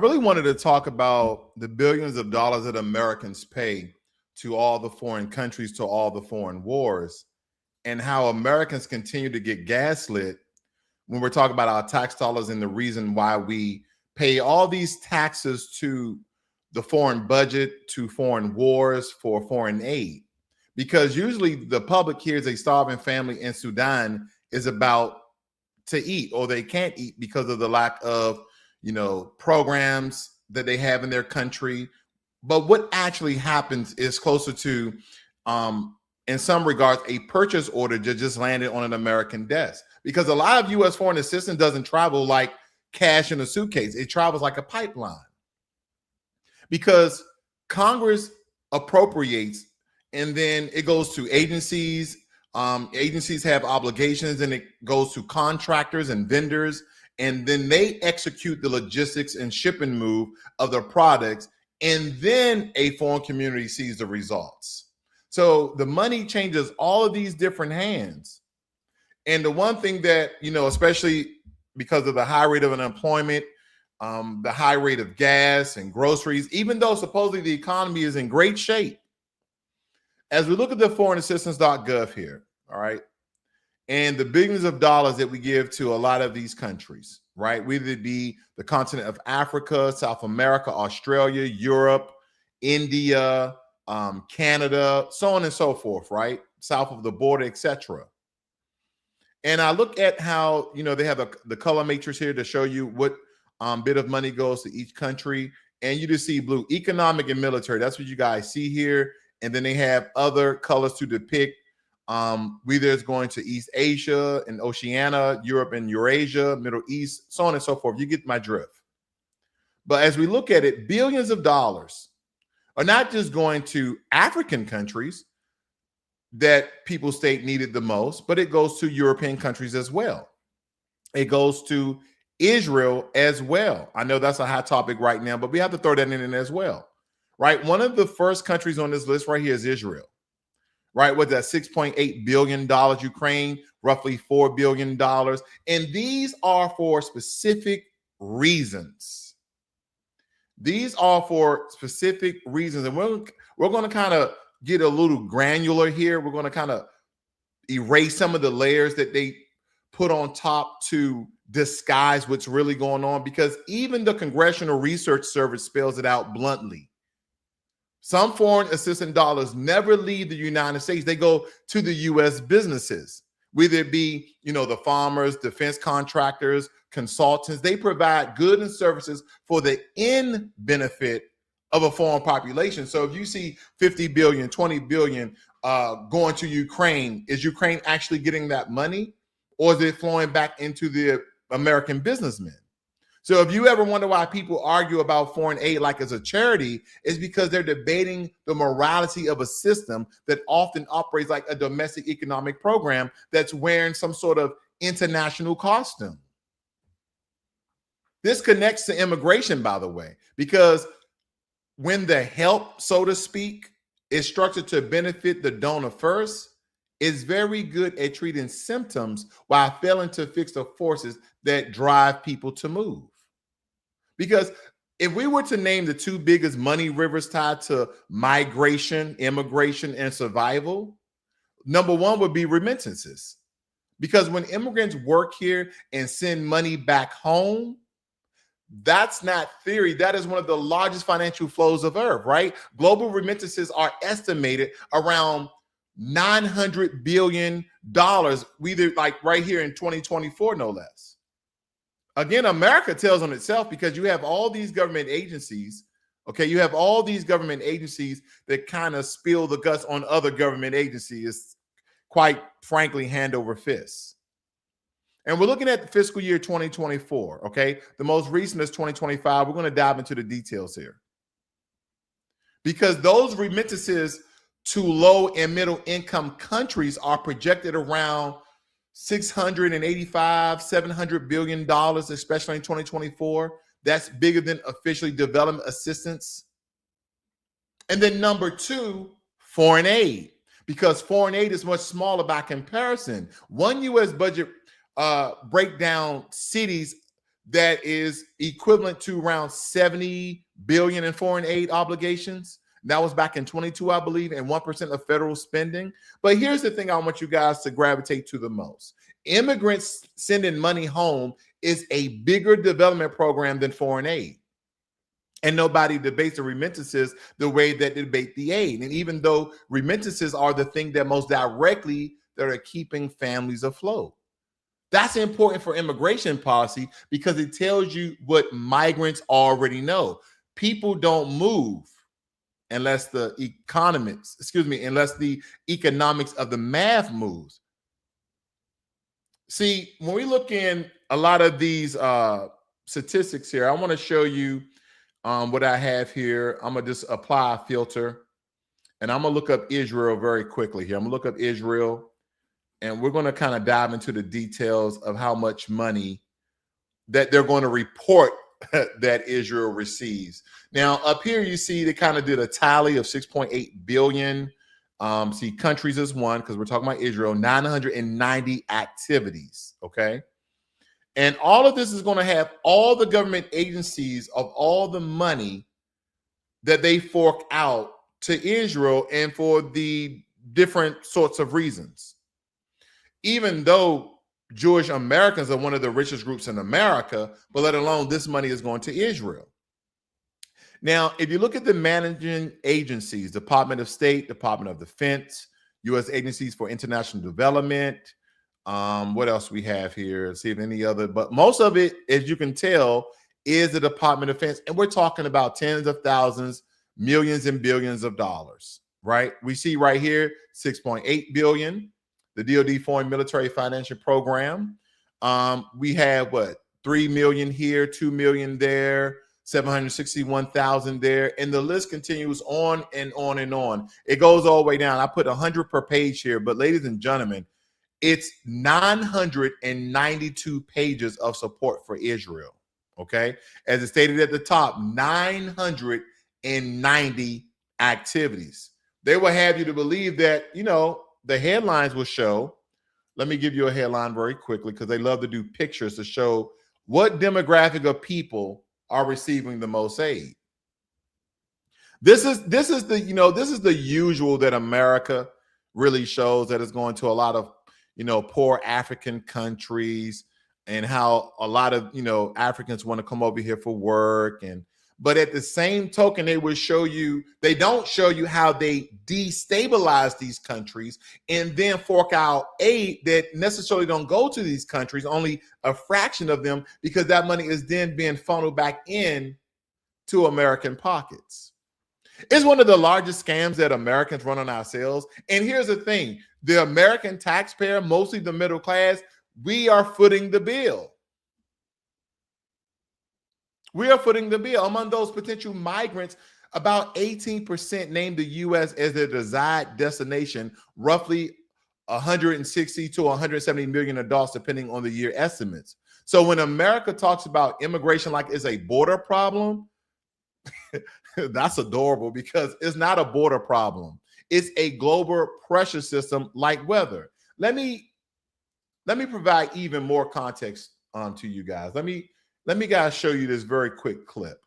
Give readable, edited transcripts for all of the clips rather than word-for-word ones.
really wanted to talk about the billions of dollars that Americans pay to all the foreign countries, to all the foreign wars, and how Americans continue to get gaslit when we're talking about our tax dollars and the reason why we pay all these taxes to the foreign budget, to foreign wars, for foreign aid. Because usually the public hears a starving family in Sudan is about to eat, or they can't eat because of the lack of programs that they have in their country. But what actually happens is closer to, in some regards, a purchase order that just landed on an American desk. Because a lot of U.S. foreign assistance doesn't travel like cash in a suitcase. It travels like a pipeline. Because Congress appropriates, and then it goes to agencies. Agencies have obligations, and it goes to contractors and vendors, and then they execute the logistics and ship and move of the products, and then a foreign community sees the results. So the money changes all of these different hands. And the one thing that, especially because of the high rate of unemployment, the high rate of gas and groceries, even though supposedly the economy is in great shape, as we look at the foreignassistance.gov here, all right, and the billions of dollars that we give to a lot of these countries, right, whether it be the continent of Africa, South America, Australia, Europe, India, Canada, so on and so forth, right, south of the border, etc. And I look at how, they have the color matrix here to show you what bit of money goes to each country. And you just see blue, economic and military. That's what you guys see here. And then they have other colors to depict whether it's going to East Asia and Oceania, Europe and Eurasia, Middle East, so on and so forth. You get my drift. But as we look at it, billions of dollars are not just going to African countries that people state needed the most, but it goes to European countries as well. It goes to Israel as well. I know that's a hot topic right now, but we have to throw that in as well, right? One of the first countries on this list right here is Israel, right? With that $6.8 billion, Ukraine, roughly $4 billion. And these are for specific reasons. These are for specific reasons. And we're going to kind of get a little granular here. We're going to kind of erase some of the layers that they put on top to disguise what's really going on, because even the Congressional Research Service spells it out bluntly. Some foreign assistance dollars never leave the United States. They go to the U.S. businesses, whether it be, the farmers, defense contractors, consultants. They provide goods and services for the end benefit of a foreign population. So if you see 50 billion, 20 billion going to Ukraine, is Ukraine actually getting that money, or is it flowing back into the American businessmen? So if you ever wonder why people argue about foreign aid like it's a charity, it's because they're debating the morality of a system that often operates like a domestic economic program that's wearing some sort of international costume. This connects to immigration, by the way, because when the help, so to speak, is structured to benefit the donor first, it's very good at treating symptoms while failing to fix the forces that drive people to move. Because if we were to name the two biggest money rivers tied to migration, immigration, and survival, number one would be remittances. Because when immigrants work here and send money back home, that's not theory. That is one of the largest financial flows of earth, right? Global remittances are estimated around $900 billion, either like right here in 2024, no less. Again, America tells on itself, because you have all these government agencies, okay? You have all these government agencies that kind of spill the guts on other government agencies, quite frankly, hand over fist. And we're looking at the fiscal year 2024, okay? The most recent is 2025. We're going to dive into the details here. Because those remittances to low and middle income countries are projected around $685, $700 billion, especially in 2024. That's bigger than officially development assistance. And then number two, foreign aid, because foreign aid is much smaller by comparison. One U.S. budget breakdown cities that is equivalent to around 70 billion in foreign aid obligations. That was back in 22, I believe, and 1% of federal spending. But here's the thing I want you guys to gravitate to the most. Immigrants sending money home is a bigger development program than foreign aid. And nobody debates the remittances the way that they debate the aid. And even though remittances are the thing that most directly that are keeping families afloat. That's important for immigration policy because it tells you what migrants already know. People don't move unless the unless the economics of the math moves. See, when we look in a lot of these statistics here, I want to show you what I have here. I'm going to just apply a filter, and I'm going to look up Israel very quickly here. I'm going to look up Israel, and we're going to kind of dive into the details of how much money that they're going to report that Israel receives. Now, up here, you see they kind of did a tally of 6.8 billion. See, countries is one, because we're talking about Israel, 990 activities, okay? And all of this is going to have all the government agencies of all the money that they fork out to Israel and for the different sorts of reasons. Even though Jewish Americans are one of the richest groups in America, but let alone this money is going to Israel. Now, if you look at the managing agencies, Department of State, Department of Defense, U.S. Agencies for International Development, what else we have here? Let's see if any other, but most of it, as you can tell, is the Department of Defense. And we're talking about tens of thousands, millions and billions of dollars, right? We see right here, 6.8 billion, the DoD Foreign Military Financial Program. We have what, 3 million here, 2 million there, 761,000 there, and the list continues on and on and on. It goes all the way down. I put 100 per page here, but ladies and gentlemen, it's 992 pages of support for Israel, okay? As it stated at the top, 990 activities. They will have you to believe that, you know, the headlines will show. Let me give you a headline very quickly because they love to do pictures to show what demographic of people are receiving the most aid. This is the usual that America really shows, that is going to a lot of poor African countries, and how a lot of Africans want to come over here for work. But at the same token, they don't show you how they destabilize these countries and then fork out aid that necessarily don't go to these countries, only a fraction of them, because that money is then being funneled back in to American pockets. It's one of the largest scams that Americans run on ourselves. And here's the thing, the American taxpayer, mostly the middle class, we are footing the bill. We are footing the bill. Among those potential migrants, about 18% named the U.S. as their desired destination, roughly 160 to 170 million adults, depending on the year estimates. So when America talks about immigration like it's a border problem, that's adorable, because it's not a border problem. It's a global pressure system like weather. Let me provide even more context to you guys. Let me guys show you this very quick clip.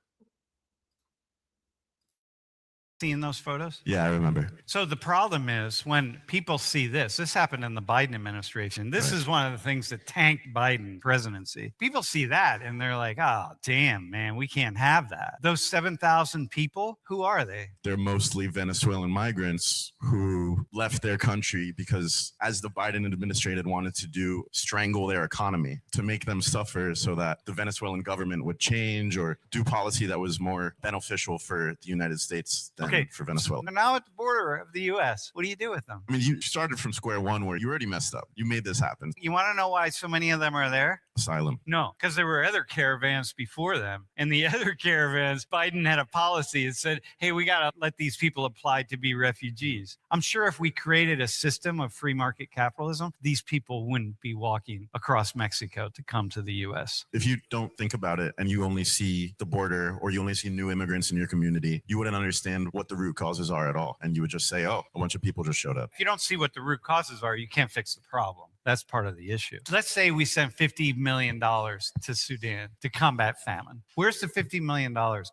Seeing those photos? Yeah, I remember. So the problem is when people see this happened in the Biden administration. This is one of the things that tanked Biden presidency. People see that and they're like, oh, damn, man, we can't have that. Those 7,000 people, who are they? They're mostly Venezuelan migrants who left their country because, as the Biden administration wanted to do, strangle their economy to make them suffer so that the Venezuelan government would change or do policy that was more beneficial for the United States than for Venezuela. They're now at the border of the U.S. What do you do with them? I mean, you started from square one where you already messed up. You made this happen. You want to know why so many of them are there? Asylum. No, because there were other caravans before them. And the other caravans, Biden had a policy that said, hey, we got to let these people apply to be refugees. I'm sure if we created a system of free market capitalism, these people wouldn't be walking across Mexico to come to the U.S. If you don't think about it and you only see the border, or you only see new immigrants in your community, you wouldn't understand what the root causes are at all. And you would just say, oh, a bunch of people just showed up. If you don't see what the root causes are, you can't fix the problem. That's part of the issue. Let's say we sent $50 million to Sudan to combat famine. Where's the $50 million go?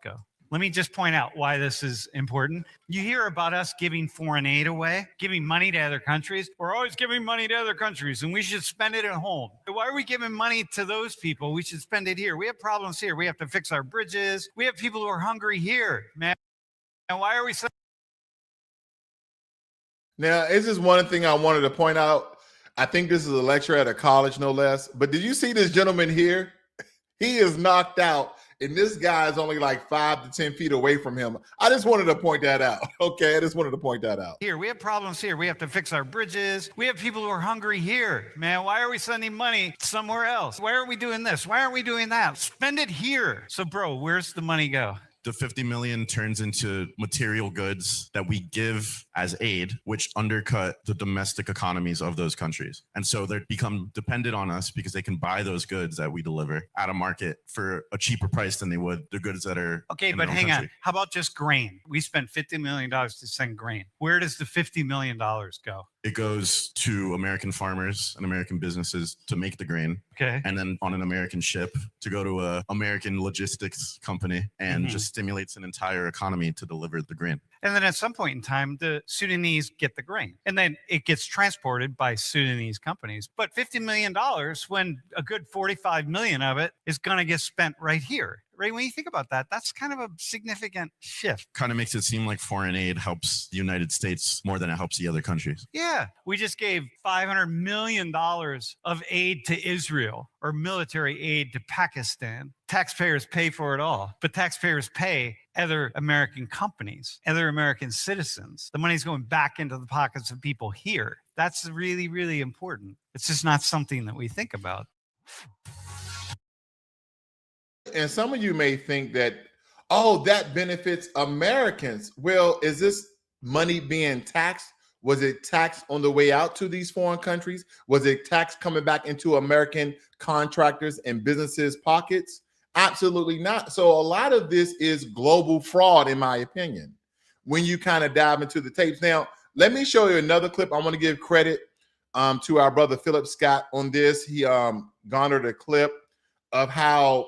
Let me just point out why this is important. You hear about us giving foreign aid away, giving money to other countries. We're always giving money to other countries, and we should spend it at home. Why are we giving money to those people? We should spend it here. We have problems here. We have to fix our bridges. We have people who are hungry here, man. And why are we... Now, this is one thing I wanted to point out. I think this is a lecture at a college, no less. But did you see this gentleman here? He is knocked out, and this guy is only like 5 to 10 feet away from him. I just wanted to point that out. Okay, I just wanted to point that out. Here, we have problems here. We have to fix our bridges. We have people who are hungry here. Man, why are we sending money somewhere else? Why aren't we doing this? Why aren't we doing that? Spend it here. So, bro, where's the money go? The 50 million turns into material goods that we give as aid, which undercut the domestic economies of those countries. And so they become dependent on us because they can buy those goods that we deliver at a market for a cheaper price than they would the goods that are okay, but hang on. How about just grain? We spent $50 million to send grain. Where does the $50 million go? It goes to American farmers and American businesses to make the grain. Okay. And then on an American ship to go to an American logistics company and just stimulates an entire economy to deliver the grain. And then at some point in time, the Sudanese get the grain. And then it gets transported by Sudanese companies. But $50 million, when a good 45 million of it is going to get spent right here. Right? When you think about that, that's kind of a significant shift. Kind of makes it seem like foreign aid helps the United States more than it helps the other countries. Yeah. We just gave $500 million of aid to Israel, or military aid to Pakistan. Taxpayers pay for it all, but taxpayers pay other American companies, other American citizens. The money's going back into the pockets of people here. That's really, really important. It's just not something that we think about. And some of you may think that, oh, that benefits Americans. Well, is this money being taxed? Was it taxed on the way out to these foreign countries? Was it tax coming back into American contractors and businesses' pockets? Absolutely not. So a lot of this is global fraud, in my opinion, when you kind of dive into the tapes. Now, let me show you another clip. I want to give credit to our brother Philip Scott on this. He garnered a clip of how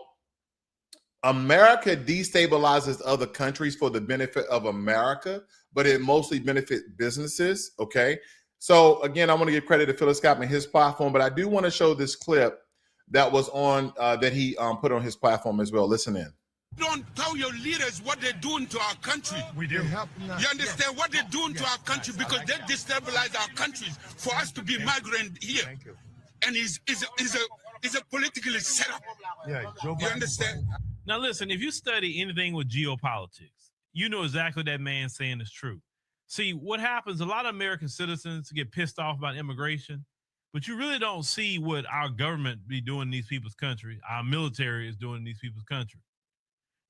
America destabilizes other countries for the benefit of America, but it mostly benefits businesses. Okay. So again, I want to give credit to Philip Scott and his platform, but I do want to show this clip that was on that he put on his platform as well. Listen in. Don't tell your leaders what they're doing to our country. We do. You understand what they're doing to our country because they destabilize our countries for us to be migrant here. And is a politically set up. Yeah, you understand? Now, listen, if you study anything with geopolitics, you know exactly what that man's saying is true. See, what happens, a lot of American citizens get pissed off about immigration, but you really don't see what our government be doing in these people's country. Our military is doing in these people's country.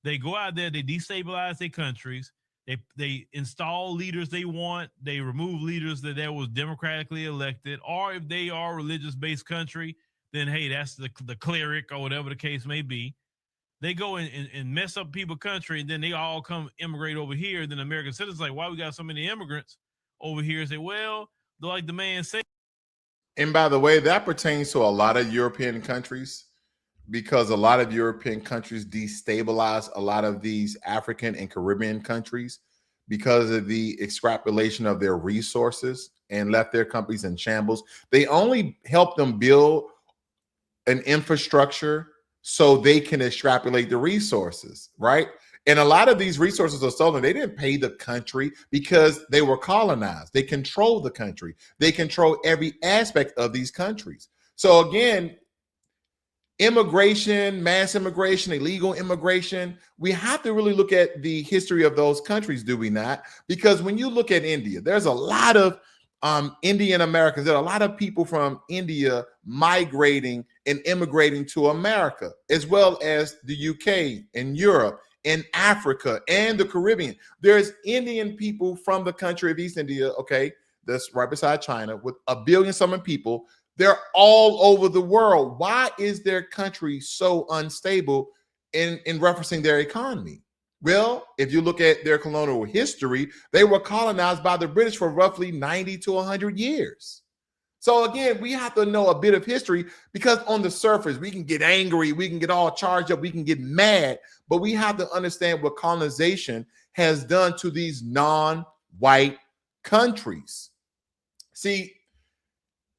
They go out there, they destabilize their countries, they install leaders they want, they remove leaders that was democratically elected, or if they are a religious-based country, then, hey, that's the cleric or whatever the case may be. They go and mess up people's country, and then they all come immigrate over here. Then American citizens like, why we got so many immigrants over here? Say, well, like the man said. And by the way, that pertains to a lot of European countries, because a lot of European countries destabilize a lot of these African and Caribbean countries because of the extrapolation of their resources and left their countries in shambles. They only help them build an infrastructure so they can extrapolate the resources, right? And a lot of these resources are stolen. They didn't pay the country because they were colonized. They control the country. They control every aspect of these countries. So again, immigration, mass immigration, illegal immigration, we have to really look at the history of those countries, do we not? Because when you look at India, there's a lot of Indian Americans. There are a lot of people from India migrating and immigrating to America, as well as the UK and Europe and Africa and the Caribbean. There's Indian people from the country of East India, okay, that's right beside China, with 1 billion some people. They're all over the world. Why is their country so unstable in referencing their economy? Well, if you look at their colonial history, they were colonized by the British for roughly 90 to 100 years. So again, we have to know a bit of history, because on the surface, we can get angry, we can get all charged up, we can get mad, but we have to understand what colonization has done to these non-white countries. See,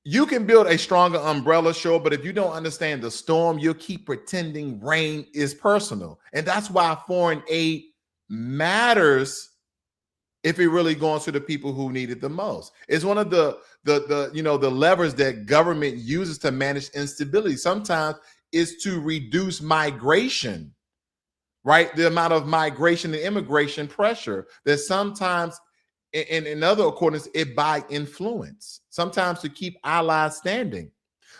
you can build a stronger umbrella, sure, but if you don't understand the storm, you'll keep pretending rain is personal. And that's why foreign aid matters if it really goes to the people who need it the most. It's one of the levers that government uses to manage instability. Sometimes it's to reduce migration, right? The amount of migration and immigration pressure that sometimes, in other accordance, it by influence, sometimes to keep allies standing.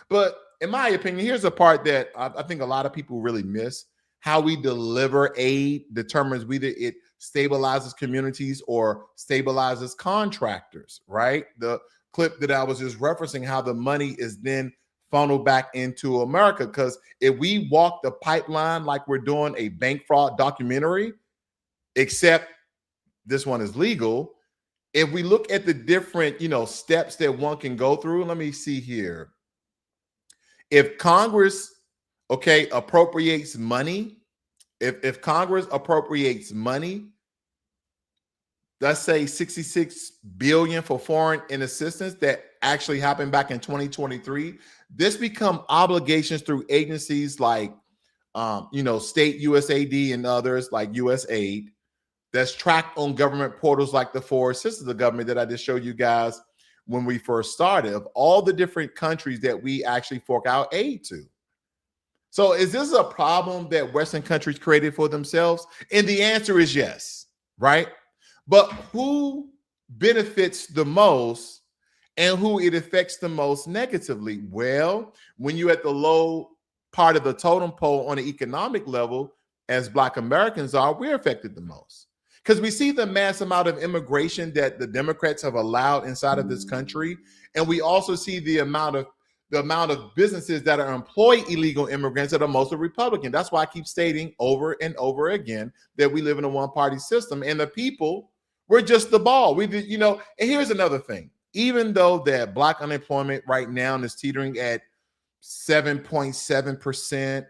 But in my opinion, here's a part that I think a lot of people really miss. How we deliver aid determines whether it stabilizes communities or stabilizes contractors, right? The clip that I was just referencing, how the money is then funneled back into America. Because if we walk the pipeline like we're doing a bank fraud documentary, except this one is legal, if we look at the different, steps that one can go through, let me see here. If Congress, appropriates money, if Congress appropriates money, let's say 66 billion for foreign and assistance that actually happened back in 2023, this become obligations through agencies like, state USAID and others like USAID, that's tracked on government portals like the four sisters of government that I just showed you guys when we first started, of all the different countries that we actually fork out aid to. So is this a problem that Western countries created for themselves? And the answer is yes, right? But who benefits the most and who it affects the most negatively? Well, when you're at the low part of the totem pole on the economic level, as Black Americans are, we're affected the most. Because we see the mass amount of immigration that the Democrats have allowed inside of this country. And we also see the amount of businesses that are employ illegal immigrants that are mostly Republican. That's why I keep stating over and over again that we live in a one-party system, and the people, we're just the ball. And here's another thing. Even though that Black unemployment right now is teetering at 7.7%,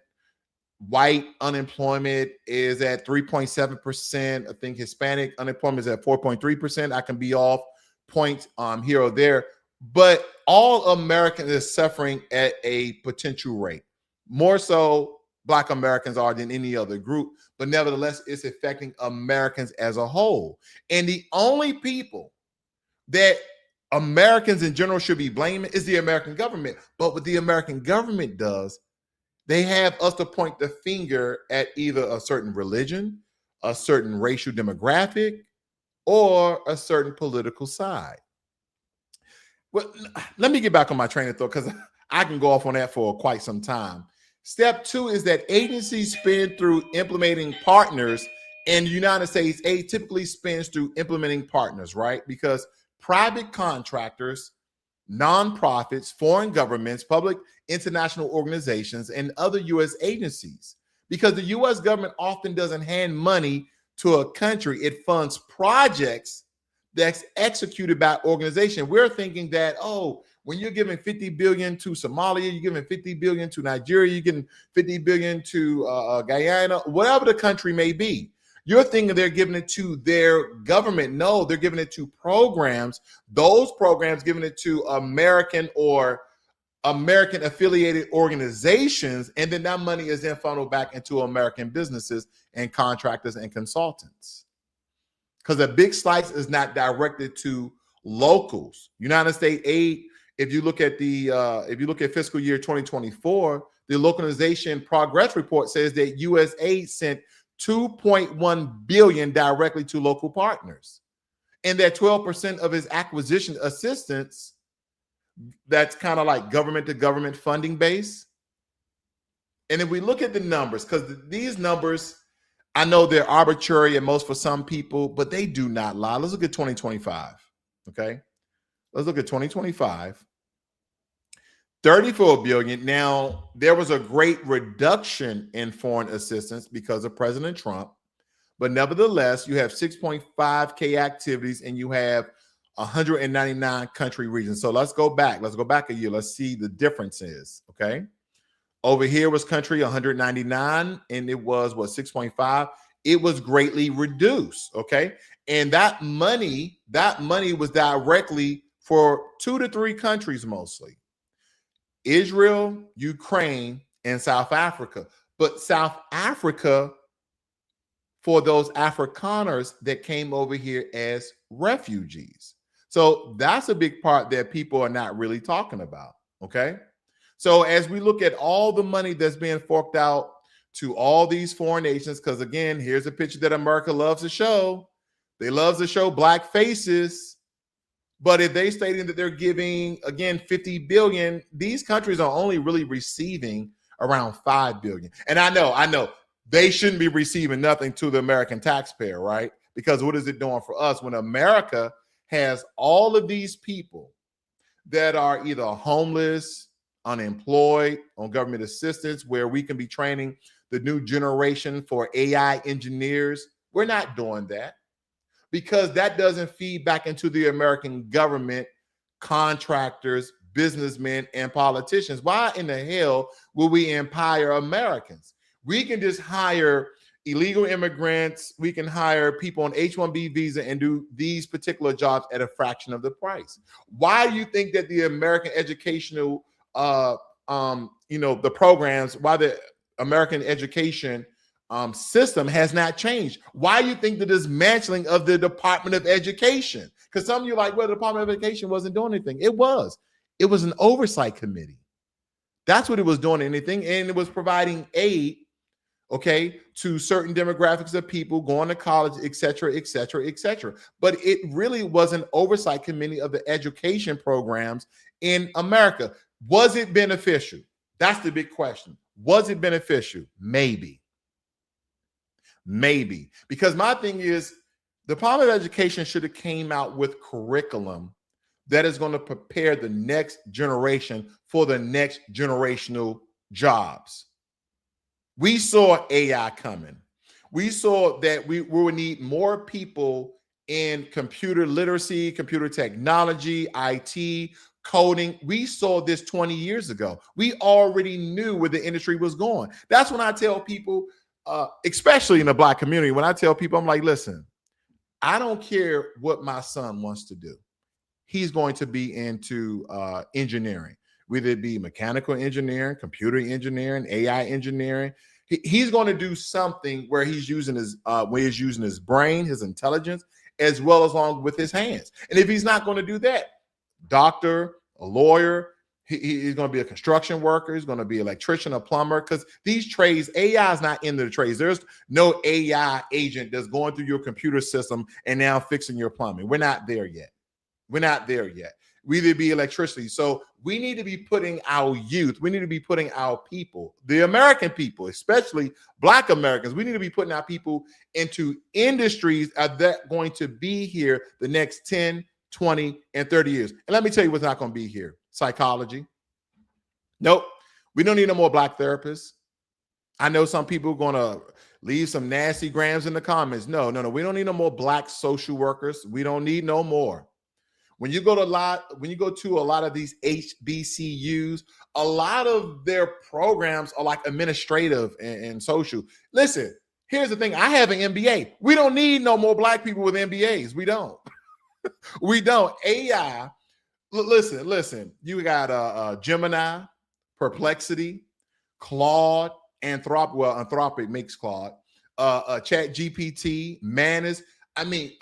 white unemployment is at 3.7%. I think Hispanic unemployment is at 4.3%. I can be off points here or there, but all Americans is suffering at a potential rate. More so Black Americans are than any other group, but nevertheless, it's affecting Americans as a whole. And the only people that Americans in general should be blaming is the American government. But what the American government does, they have us to point the finger at either a certain religion, a certain racial demographic, or a certain political side. Well, let me get back on my train of thought, because I can go off on that for quite some time. Step 2 is that agencies spend through implementing partners, and the United States aid typically spends through implementing partners, right? Because private contractors, nonprofits, foreign governments, public international organizations, and other U.S. agencies. Because the U.S. government often doesn't hand money to a country. It funds projects that's executed by organization. We're thinking that, when you're giving 50 billion to Somalia, you're giving 50 billion to Nigeria, you're giving 50 billion to Guyana, whatever the country may be. You're thinking they're giving it to their government. No, they're giving it to programs. Those programs giving it to American or American affiliated organizations. And then that money is then funneled back into American businesses and contractors and consultants. Because the big slice is not directed to locals. United States aid, if you look at fiscal year 2024, the localization progress report says that USAID sent $2.1 billion directly to local partners, and that 12% of his acquisition assistance, that's kind of like government to government funding base. And if we look at the numbers, because these numbers, I know they're arbitrary and most for some people, but they do not lie. Let's look at 2025. Okay, let's look at 2025. 34 billion. Now, there was a great reduction in foreign assistance because of President Trump, but nevertheless, you have 6.5K activities, and you have 199 country regions. So let's go back. Let's go back a year. Let's see the differences. Okay. Over here was country 199, and it was what, 6.5. It was greatly reduced. Okay. And that money was directly for 2 to 3 countries mostly. Israel, Ukraine, and South Africa. But South Africa, for those Afrikaners that came over here as refugees. So that's a big part that people are not really talking about, okay? So as we look at all the money that's being forked out to all these foreign nations, because again, here's a picture that America loves to show. They love to show black faces. But if they stating that they're giving, again, 50 billion, these countries are only really receiving around 5 billion. And I know they shouldn't be receiving nothing to the American taxpayer, right? Because what is it doing for us when America has all of these people that are either homeless, unemployed, on government assistance, where we can be training the new generation for AI engineers? We're not doing that, because that doesn't feed back into the American government, contractors, businessmen, and politicians. Why in the hell will we empower Americans? We can just hire illegal immigrants. We can hire people on H-1B visa and do these particular jobs at a fraction of the price. Why do you think that the American educational, the programs, why the American education system has not changed? Why do you think the dismantling of the Department of Education? Because some of you are like, well, the Department of Education wasn't doing anything. It was an oversight committee. That's what it was doing, anything. And it was providing aid, okay, to certain demographics of people going to college, et cetera, et cetera, et cetera. But it really was an oversight committee of the education programs in America. Was it beneficial? That's the big question. Was it beneficial? Maybe. Because my thing is, the Department of Education should have came out with curriculum that is going to prepare the next generation for the next generational jobs. We saw AI coming. We saw that we would need more people in computer literacy, computer technology, IT, coding. We saw this 20 years ago. We already knew where the industry was going. That's when I tell people, especially in the Black community, when I tell people, I'm like, listen, I don't care what my son wants to do. He's going to be into engineering, whether it be mechanical engineering, computer engineering, AI engineering. He's going to do something where he's using his brain, his intelligence, as well as along with his hands. And if he's not going to do that, doctor, a lawyer, he's going to be a construction worker. He's going to be an electrician, a plumber, because these trades, AI is not into the trades. There's no AI agent that's going through your computer system and now fixing your plumbing. We're not there yet. We need to be electricity. So we need to be putting our youth, we need to be putting our people, the American people, especially Black Americans, we need to be putting our people into industries that are going to be here the next 10, 20, and 30 years. And let me tell you what's not going to be here. Psychology. Nope. We don't need no more Black therapists. I know some people are going to leave some nasty grams in the comments. No. We don't need no more Black social workers. We don't need no more. When you go to a lot of these HBCUs, a lot of their programs are like administrative and social. Listen, here's the thing. I have an MBA. We don't need no more Black people with MBAs. We don't. We don't. AI. Listen. You got Gemini, Perplexity, Claude, Anthropic. Well, Anthropic makes Claude. Chat GPT, Manus. I mean,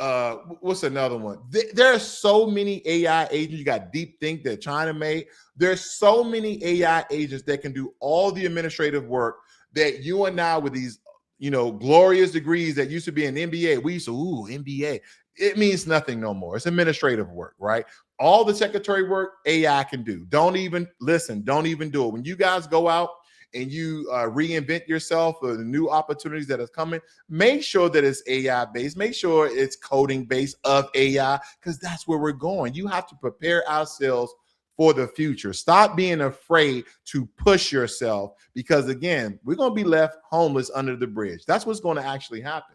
what's another one? There are so many AI agents. You got Deep Think that China made. There's so many AI agents that can do all the administrative work that you and I, with these, glorious degrees that used to be an MBA, we used to, MBA. It means nothing no more. It's administrative work, right? All the secretary work AI can do. Don't even do it. When you guys go out and you reinvent yourself for the new opportunities that are coming, make sure that it's AI based. Make sure it's coding based of AI, because that's where we're going. You have to prepare ourselves for the future. Stop being afraid to push yourself, because again, we're going to be left homeless under the bridge. That's what's going to actually happen.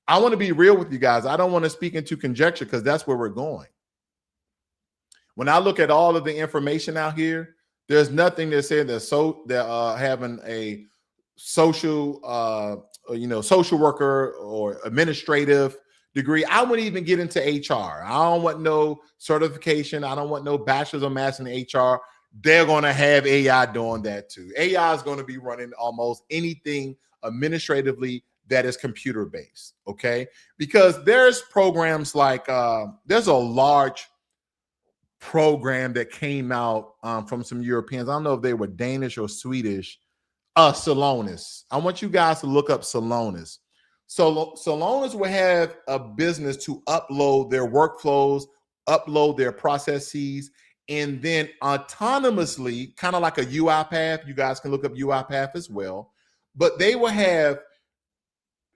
I want to be real with you guys. I don't want to speak into conjecture, because that's where we're going. When I look at all of the information out here, there's nothing that said that having a social social worker or administrative degree. I wouldn't even get into HR. I don't want no certification. I don't want no bachelor's or master's in HR. They're going to have AI doing that too. AI is going to be running almost anything administratively that is computer based. Okay, because there's programs like there's a large program that came out from some Europeans. I don't know if they were Danish or Swedish. Salonis. I want you guys to look up Salonis. So Salonis will have a business to upload their workflows, upload their processes, and then autonomously, kind of like a UiPath. You guys can look up UiPath as well. But they will have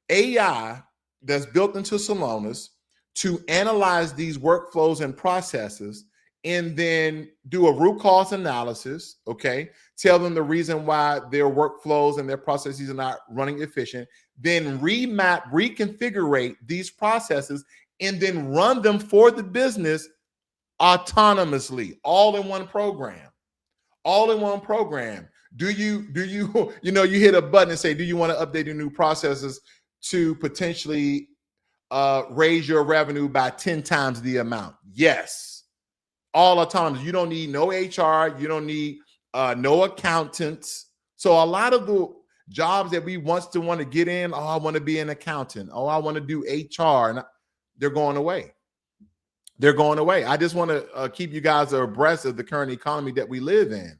AI that's built into Salonis to analyze these workflows and processes and then do a root cause analysis, okay? Tell them the reason why their workflows and their processes are not running efficient, then remap, reconfigure these processes, and then run them for the business autonomously, all in one program. All in one program. Do you hit a button and say, do you want to update your new processes to potentially raise your revenue by 10 times the amount? Yes. All autonomous. You don't need no HR. You don't need no accountants. So a lot of the jobs that we want to get in, I want to be an accountant. I want to do HR. And they're going away. They're going away. I just want to keep you guys abreast of the current economy that we live in.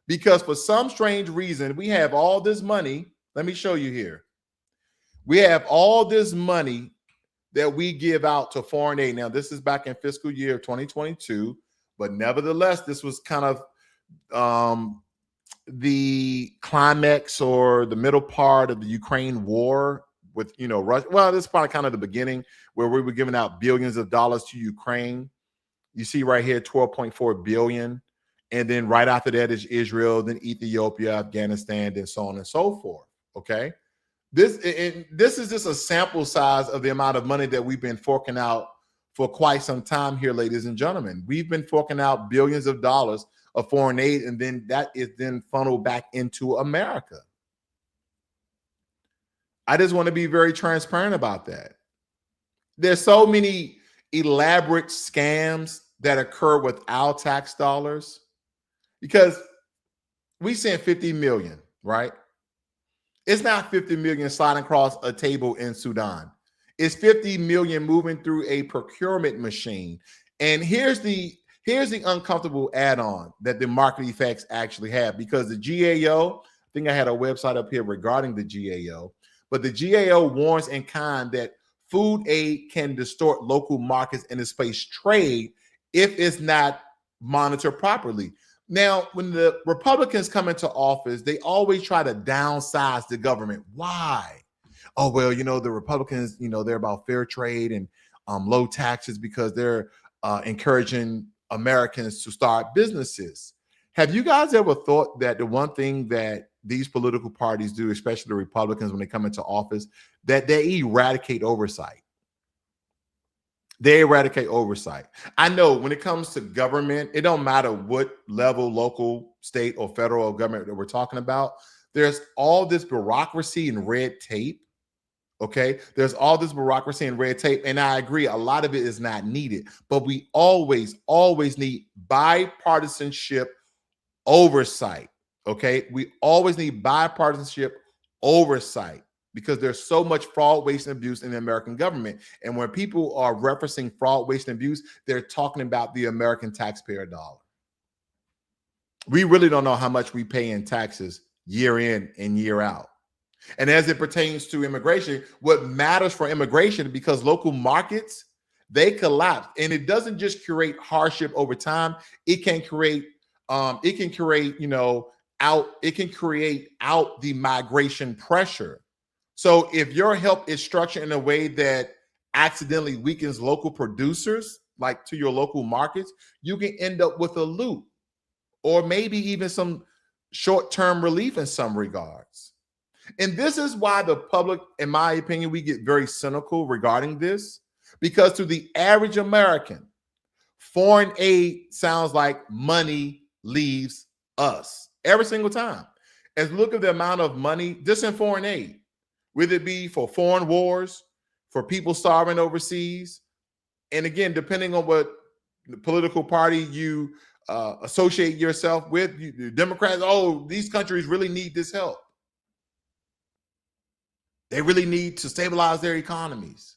Because for some strange reason, we have all this money. Let me show you here. We have all this money that we give out to foreign aid. Now, this is back in fiscal year 2022, but nevertheless, this was kind of the climax or the middle part of the Ukraine war with, Russia. Well, this is probably kind of the beginning where we were giving out billions of dollars to Ukraine. You see right here, 12.4 billion. And then right after that is Israel, then Ethiopia, Afghanistan, and so on and so forth. Okay. This is just a sample size of the amount of money that we've been forking out for quite some time here, ladies and gentlemen. We've been forking out billions of dollars of foreign aid, and then that is then funneled back into America. I just want to be very transparent about that. There's so many elaborate scams that occur with our tax dollars because we sent 50 million, right? It's not 50 million sliding across a table in Sudan. It's 50 million moving through a procurement machine. And here's the uncomfortable add-on that the market effects actually have, because the GAO, I think I had a website up here regarding the GAO, but the GAO warns in kind that food aid can distort local markets and displace trade if it's not monitored properly. Now, when the Republicans come into office, they always try to downsize the government. Why? Oh, well, the Republicans, they're about fair trade and low taxes because they're encouraging Americans to start businesses. Have you guys ever thought that the one thing that these political parties do, especially the Republicans when they come into office, that they eradicate oversight? They eradicate oversight. I know when it comes to government, it don't matter what level, local, state, or federal government that we're talking about. There's all this bureaucracy and red tape. Okay, there's all this bureaucracy and red tape, and I agree, a lot of it is not needed. But we always need bipartisanship oversight. Okay, we always need bipartisanship oversight, because there's so much fraud, waste, and abuse in the American government. And when people are referencing fraud, waste, and abuse, they're talking about the American taxpayer dollar. We really don't know how much we pay in taxes year in and year out. And as it pertains to immigration, what matters for immigration, because local markets, they collapse. And it doesn't just create hardship over time. It can create out the migration pressure. So if your help is structured in a way that accidentally weakens local producers, like to your local markets, you can end up with a loop, or maybe even some short-term relief in some regards. And this is why the public, in my opinion, we get very cynical regarding this, because to the average American, foreign aid sounds like money leaves us every single time. And look at the amount of money just in foreign aid, whether it be for foreign wars, for people starving overseas. And again, depending on what political party you associate yourself with, the Democrats, oh, these countries really need this help. They really need to stabilize their economies.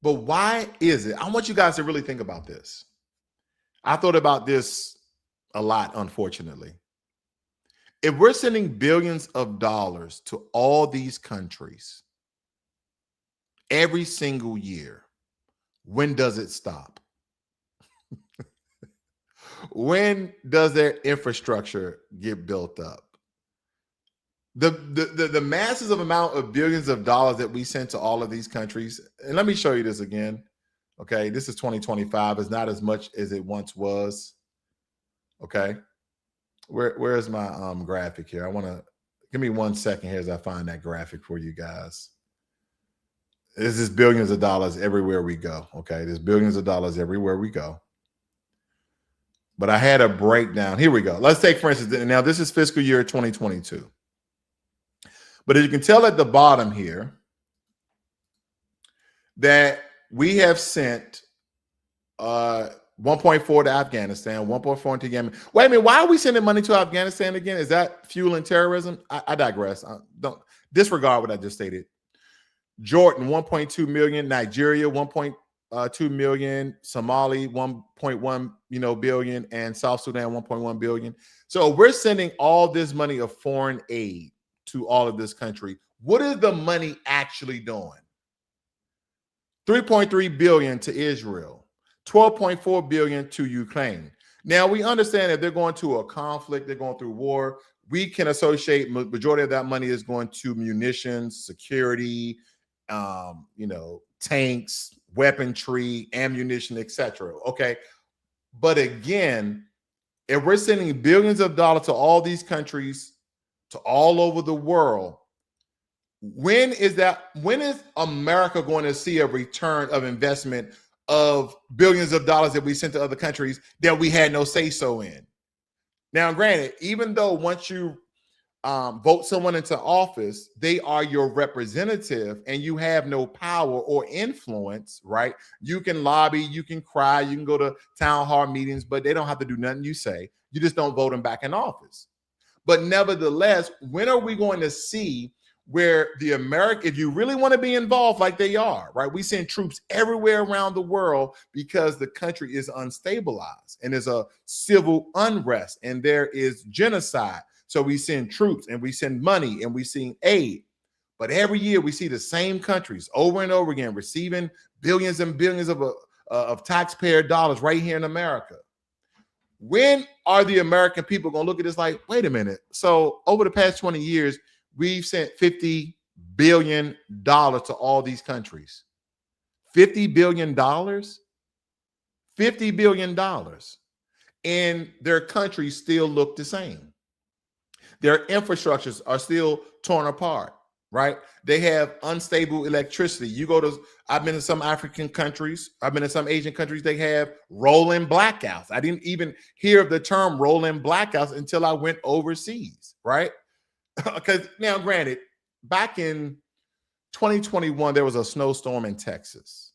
But why is it? I want you guys to really think about this. I thought about this a lot, unfortunately. If we're sending billions of dollars to all these countries every single year, when does it stop? When does their infrastructure get built up? The massive amount of billions of dollars that we send to all of these countries, and let me show you this again. Okay, this is 2025. It's not as much as it once was. Okay, where is my graphic here? I want to give me 1 second here as I find that graphic for you guys. This is billions of dollars everywhere we go. Okay, there's billions of dollars everywhere we go. But I had a breakdown. Here we go. Let's take, for instance, now this is fiscal year 2022. But as you can tell at the bottom here, that we have sent 1.4 to Afghanistan, 1.4 to Yemen. Wait a minute, why are we sending money to Afghanistan again? Is that fueling terrorism? I digress. Don't disregard what I just stated. Jordan, 1.2 million. Nigeria, 1.2 million. Somali, 1.1 billion, and South Sudan, 1.1 billion. So we're sending all this money of foreign aid to all of this country. What is the money actually doing? 3.3 billion to Israel, 12.4 billion to Ukraine. Now we understand if they're going to a conflict, they're going through war, we can associate majority of that money is going to munitions, security, tanks, weaponry, ammunition, etc. Okay. But again, if we're sending billions of dollars to all these countries, to all over the world, when is America going to see a return of investment of billions of dollars that we sent to other countries that we had no say-so in? Now, granted, even though once you vote someone into office, they are your representative and you have no power or influence, right? You can lobby, you can cry, you can go to town hall meetings, but they don't have to do nothing you say. You just don't vote them back in office. But nevertheless, when are we going to see where if you really want to be involved like they are, right? We send troops everywhere around the world because the country is unstabilized and there's a civil unrest and there is genocide. So we send troops and we send money and we send aid. But every year we see the same countries over and over again receiving billions and billions of taxpayer dollars right here in America. When are the American people going to look at this like, wait a minute? So over the past 20 years, we've sent $50 billion to all these countries. $50 billion? $50 billion. And their countries still look the same. Their infrastructures are still torn apart, right? They have unstable electricity. I've been in some African countries. I've been in some Asian countries. They have rolling blackouts. I didn't even hear of the term rolling blackouts until I went overseas, right? Because now, granted, back in 2021, there was a snowstorm in Texas.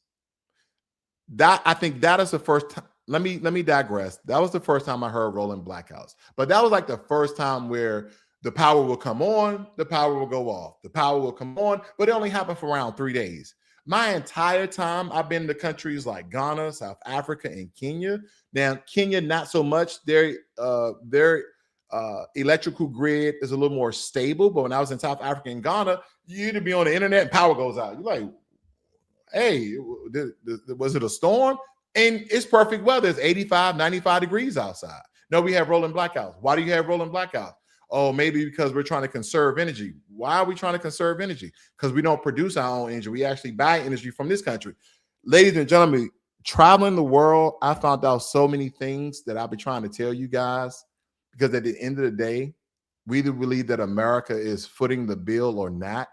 I think that is the first time. Let me digress. That was the first time I heard rolling blackouts. But that was like the first time where the power will come on, the power will go off. The power will come on, but it only happened for around 3 days. My entire time, I've been to countries like Ghana, South Africa, and Kenya. Now, Kenya, not so much. Their electrical grid is a little more stable. But when I was in South Africa and Ghana, you either be on the internet and power goes out. You're like, hey, was it a storm? And it's perfect weather. It's 85, 95 degrees outside. No, we have rolling blackouts. Why do you have rolling blackouts? Oh, maybe because we're trying to conserve energy. Why are we trying to conserve energy? Because we don't produce our own energy. We actually buy energy from this country. Ladies and gentlemen, traveling the world, I found out so many things that I've been trying to tell you guys, because at the end of the day, we either believe that America is footing the bill or not.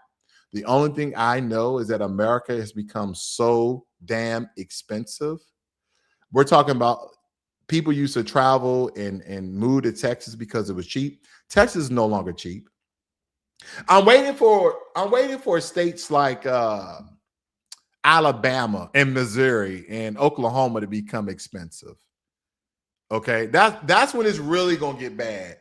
The only thing I know is that America has become so damn expensive We're talking about people used to travel and move to Texas because it was cheap. Texas is no longer cheap. I'm waiting for states like Alabama and Missouri and Oklahoma to become expensive. Okay, that's when it's really gonna get bad.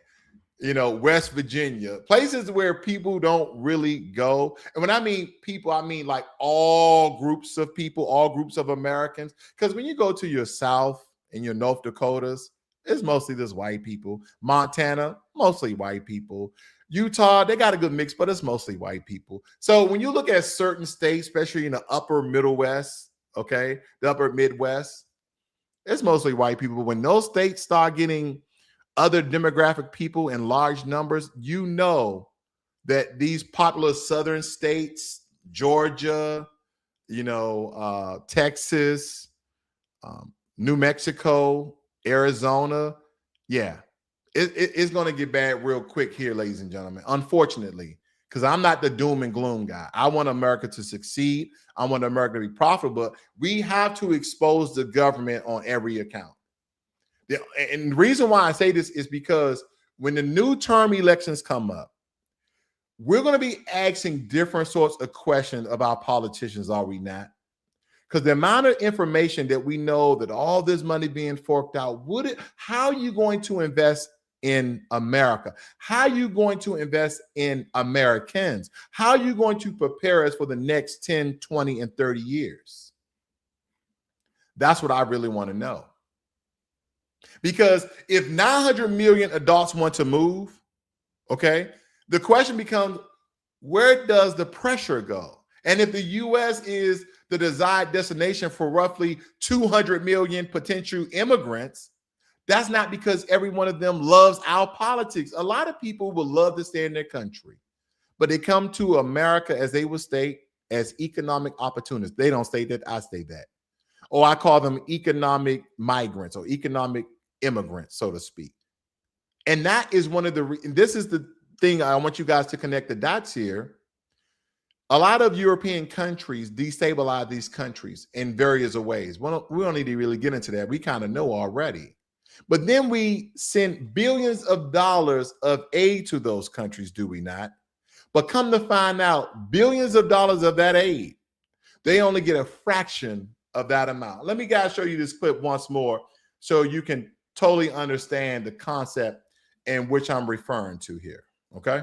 You know, West Virginia, places where people don't really go. And when I mean people, I mean like all groups of people, all groups of Americans. Because when you go to your South and your North Dakotas, it's mostly just white people. Montana, mostly white people. Utah, they got a good mix, but it's mostly white people. So when you look at certain states, especially in the upper Middle West, okay, the upper Midwest, it's mostly white people. But when those states start getting other demographic people in large numbers, you know that these popular southern states, Georgia, Texas, New Mexico, Arizona, yeah, it's going to get bad real quick here, ladies and gentlemen, unfortunately, because I'm not the doom and gloom guy. I want America to succeed. I want America to be profitable. But we have to expose the government on every account. And the reason why I say this is because when the new term elections come up, we're going to be asking different sorts of questions about politicians, are we not? Because the amount of information that we know that all this money being forked out, how are you going to invest in America? How are you going to invest in Americans? How are you going to prepare us for the next 10, 20, and 30 years? That's what I really want to know. Because if 900 million adults want to move, okay, the question becomes, where does the pressure go? And if the U.S. is the desired destination for roughly 200 million potential immigrants, that's not because every one of them loves our politics. A lot of people would love to stay in their country, but they come to America, as they would state, as economic opportunists. They don't state that, I state that. Or I call them economic migrants or economic immigrants, so to speak. And that is one of this is the thing I want you guys to connect the dots here. A lot of European countries destabilize these countries in various ways. We don't need to really get into that. We kind of know already. But then we send billions of dollars of aid to those countries, do we not? But come to find out, billions of dollars of that aid, they only get a fraction of that amount. Let me guys show you this clip once more so you can totally understand the concept in which I'm referring to here, okay?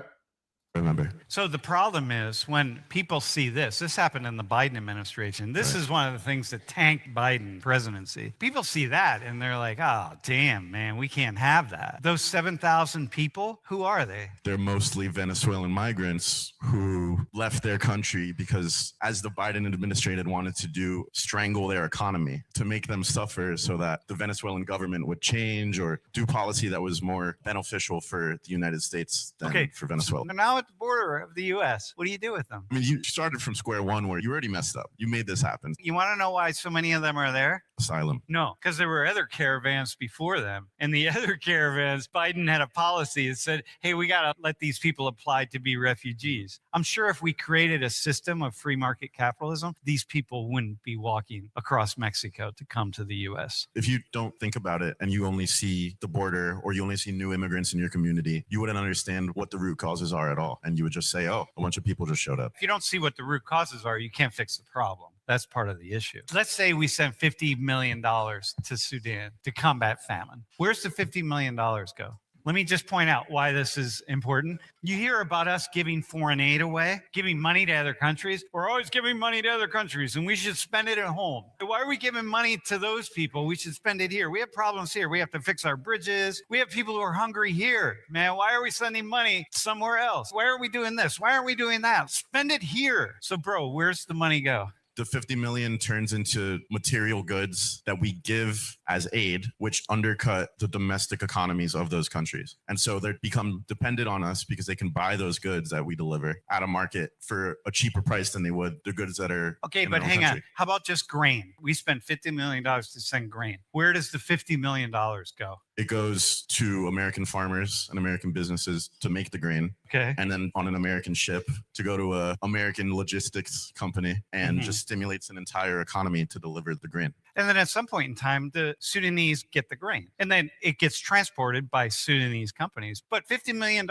Remember. So the problem is when people see this happened in the Biden administration. This is one of the things that tanked Biden presidency. People see that and they're like, oh, damn, man, we can't have that. Those 7,000 people, who are they? They're mostly Venezuelan migrants who left their country because, as the Biden administration wanted to do, strangle their economy to make them suffer so that the Venezuelan government would change or do policy that was more beneficial for the United States than for Venezuela. So now at the border of the U.S., what do you do with them? I mean, you started from square one where you already messed up. You made this happen. You want to know why so many of them are there? Asylum. No, because there were other caravans before them. And the other caravans, Biden had a policy that said, hey, we got to let these people apply to be refugees. I'm sure if we created a system of free market capitalism, these people wouldn't be walking across Mexico to come to the U.S. If you don't think about it and you only see the border or you only see new immigrants in your community, you wouldn't understand what the root causes are at all. And you would just say, oh, a bunch of people just showed up. If you don't see what the root causes are, you can't fix the problem. That's part of the issue. Let's say we sent $50 million to Sudan to combat famine. Where's the $50 million go? Let me just point out why this is important. You hear about us giving foreign aid away, giving money to other countries. We're always giving money to other countries, and we should spend it at home. Why are we giving money to those people? We should spend it here. We have problems here. We have to fix our bridges. We have people who are hungry here. Man, why are we sending money somewhere else? Why are we doing this? Why aren't we doing that? Spend it here. So, bro, where's the money go? The 50 million turns into material goods that we give as aid, which undercut the domestic economies of those countries. And so they become dependent on us because they can buy those goods that we deliver at a market for a cheaper price than they would the goods that are okay, but hang on. How about just grain? We spent $50 million to send grain. Where does the $50 million go? It goes to American farmers and American businesses to make the grain. Okay. And then on an American ship to go to a American logistics company and just stimulates an entire economy to deliver the grain. And then at some point in time, the Sudanese get the grain and then it gets transported by Sudanese companies. But $50 million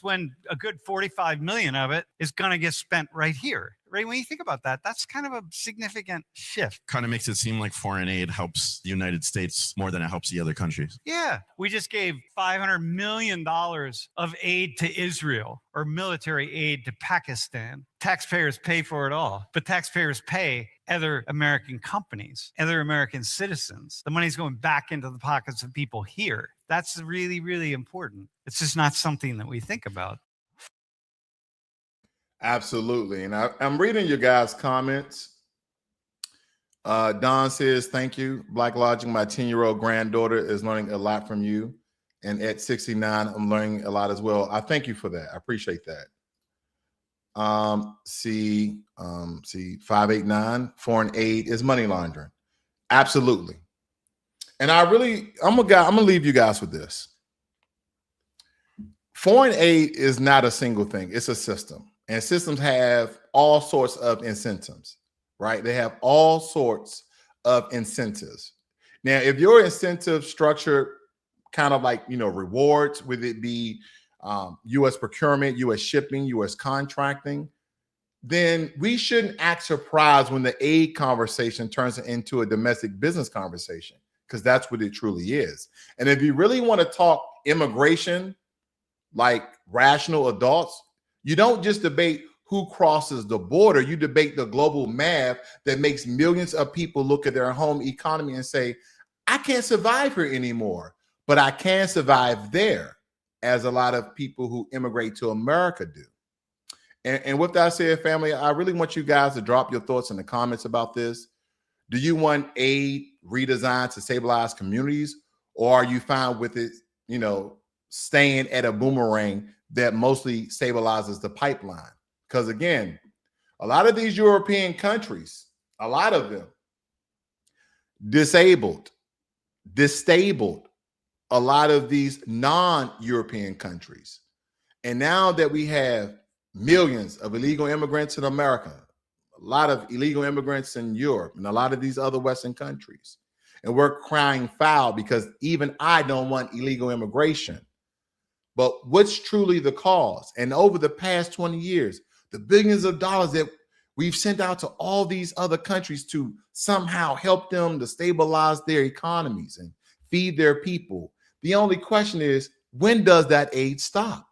when a good 45 million of it is going to get spent right here. Right? When you think about that, that's kind of a significant shift. Kind of makes it seem like foreign aid helps the United States more than it helps the other countries. Yeah. We just gave $500 million of aid to Israel or military aid to Pakistan. Taxpayers pay for it all, but taxpayers pay other American companies, other American citizens. The money's going back into the pockets of people here. That's really, really important. It's just not something that we think about. Absolutely. And I'm reading your guys' comments. Don says, thank you. Blacklogic, my 10-year-old granddaughter is learning a lot from you. And at 69, I'm learning a lot as well. I thank you for that. I appreciate that. See 589, foreign aid is money laundering. Absolutely. And I'm gonna leave you guys with this. Foreign aid is not a single thing, it's a system. And systems have all sorts of incentives, right? They have all sorts of incentives. Now, if your incentive structure kind of like, rewards, whether it be U.S. procurement, U.S. shipping, U.S. contracting, then we shouldn't act surprised when the aid conversation turns into a domestic business conversation, because that's what it truly is. And if you really want to talk immigration like rational adults, you don't just debate who crosses the border. You debate the global math that makes millions of people look at their home economy and say, I can't survive here anymore, but I can survive there, as a lot of people who immigrate to America do. And with that said, family, I really want you guys to drop your thoughts in the comments about this. Do you want aid redesigned to stabilize communities, or are you fine with it, staying at a boomerang that mostly stabilizes the pipeline? Because again, a lot of these European countries, a lot of them disabled, distabled a lot of these non-European countries. And now that we have millions of illegal immigrants in America, a lot of illegal immigrants in Europe, and a lot of these other Western countries, and we're crying foul because even I don't want illegal immigration. But what's truly the cause? And over the past 20 years, the billions of dollars that we've sent out to all these other countries to somehow help them to stabilize their economies and feed their people. The only question is, when does that aid stop?